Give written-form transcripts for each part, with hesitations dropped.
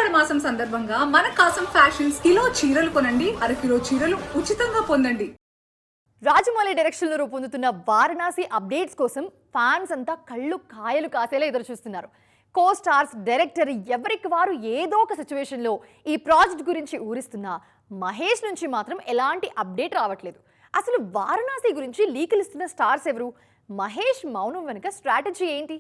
ఆషాఢ మాసం సందర్భంగా మన కాసం ఫ్యాషన్స్ కిలో చీరలు కొనండి, అరకిలో చీరలు ఉచితంగా పొందండి. రాజమౌళి డైరెక్షన్ లో రూపొందుతున్న వారణాసి అప్డేట్స్ కోసం ఫ్యాన్స్ అంతా కళ్ళు కాయలు కాసేలా ఎదురు చూస్తున్నారు. కో స్టార్స్, డైరెక్టర్ ఎవరికి వారు ఏదో ఒక సిచ్యువేషన్ లో ఈ ప్రాజెక్ట్ గురించి ఊరిస్తున్నా మహేష్ నుంచి మాత్రం ఎలాంటి అప్డేట్ రావట్లేదు. అసలు వారణాసి గురించి లీకులు ఇస్తున్న స్టార్స్ ఎవరు? మహేష్ మౌనం వెనుక స్ట్రాటజీ ఏంటి?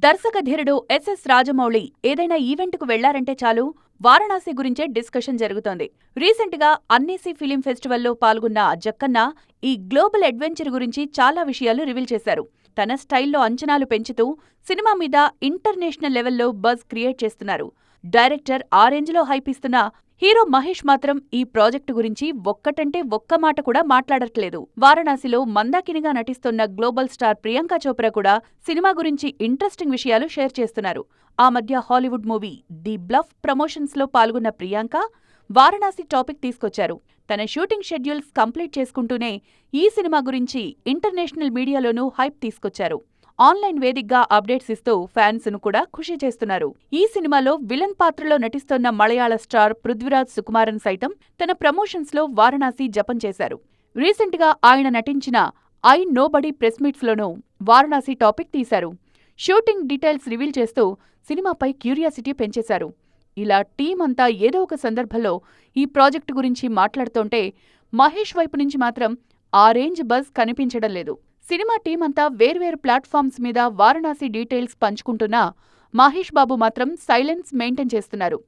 దర్శకధీరుడు ఎస్ఎస్ రాజమౌళి ఏదైనా ఈవెంట్కు వెళ్లారంటే చాలు వారణాసి గురించే డిస్కషన్ జరుగుతోంది. రీసెంట్ గా అన్నేసి ఫిలిం ఫెస్టివల్లో పాల్గొన్న జక్కన్న ఈ గ్లోబల్ అడ్వెంచర్ గురించి చాలా విషయాలు రివీల్ చేశారు. తన స్టైల్లో అంచనాలు పెంచుతూ సినిమా మీద ఇంటర్నేషనల్ లెవెల్లో బజ్ క్రియేట్ చేస్తున్నారు. డైరెక్టర్ ఆ రేంజ్లో హైప్ ఇస్తున్న హీరో మహేష్ మాత్రం ఈ ప్రాజెక్టు గురించి ఒక్కటంటే ఒక్క మాట కూడా మాట్లాడట్లేదు. వారణాసిలో మందాకినిగా నటిస్తున్న గ్లోబల్ స్టార్ ప్రియాంక చోప్రా కూడా సినిమా గురించి ఇంట్రెస్టింగ్ విషయాలు షేర్ చేస్తున్నారు. ఆ మధ్య Hollywood movie the bluff promotions లో పాల్గొన్న ప్రియాంక వారణాసి టాపిక్ తీసుకొచ్చారు. తన షూటింగ్ షెడ్యూల్స్ కంప్లీట్ చేసుకుంటూనే ఈ సినిమా గురించి ఇంటర్నేషనల్ మీడియాలోనూ హైప్ తీసుకొచ్చారు. ఆన్లైన్ వేదికగా అప్డేట్స్ ఇస్తూ ఫ్యాన్స్ ను కూడా ఖుషి చేస్తున్నారు. ఈ సినిమాలో విలన్ పాత్రలో నటిస్తోన్న మలయాళ స్టార్ పృథ్వీరాజ్ సుకుమారన్ సైతం తన ప్రమోషన్స్ లో వారణాసి జపం చేశారు. రీసెంట్ గా ఆయన నటించిన ఐ నోబడీ ప్రెస్ మీట్స్ లోనూ వారణాసి టాపిక్ తీశారు. షూటింగ్ డీటెయిల్స్ రివీల్ చేస్తూ సినిమాపై క్యూరియాసిటీ పెంచేశారు. ఇలా టీం అంతా ఏదో ఒక సందర్భంలో ఈ ప్రాజెక్టు గురించి మాట్లాడుతుంటే మహేష్ వైపు నుంచి మాత్రం ఆ రేంజ్ బజ్ కనిపించడం లేదు. సినిమా టీం అంతా వేర్వేరు ప్లాట్ఫామ్స్ మీద వారణాసి డీటెయిల్స్ పంచుకుంటున్నా మహేష్ బాబు మాత్రం సైలెన్స్ మెయింటైన్ చేస్తున్నారు.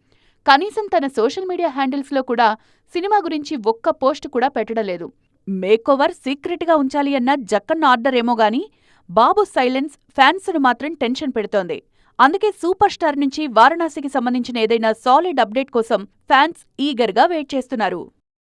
కనీసం తన సోషల్ మీడియా హ్యాండిల్స్లో కూడా సినిమా గురించి ఒక్క పోస్ట్ కూడా పెట్టడం లేదు. మేకోవర్ సీక్రెట్గా ఉంచాలి అన్న జక్కన్న ఆర్డర్ ఏమో గానీ బాబు సైలెన్స్ ఫ్యాన్స్ను మాత్రం టెన్షన్ పెడుతోంది. అందుకే సూపర్ స్టార్ నుంచి వారణాసికి సంబంధించిన ఏదైనా సాలిడ్ అప్డేట్ కోసం ఫ్యాన్స్ ఈగర్గా వెయిట్ చేస్తున్నారు.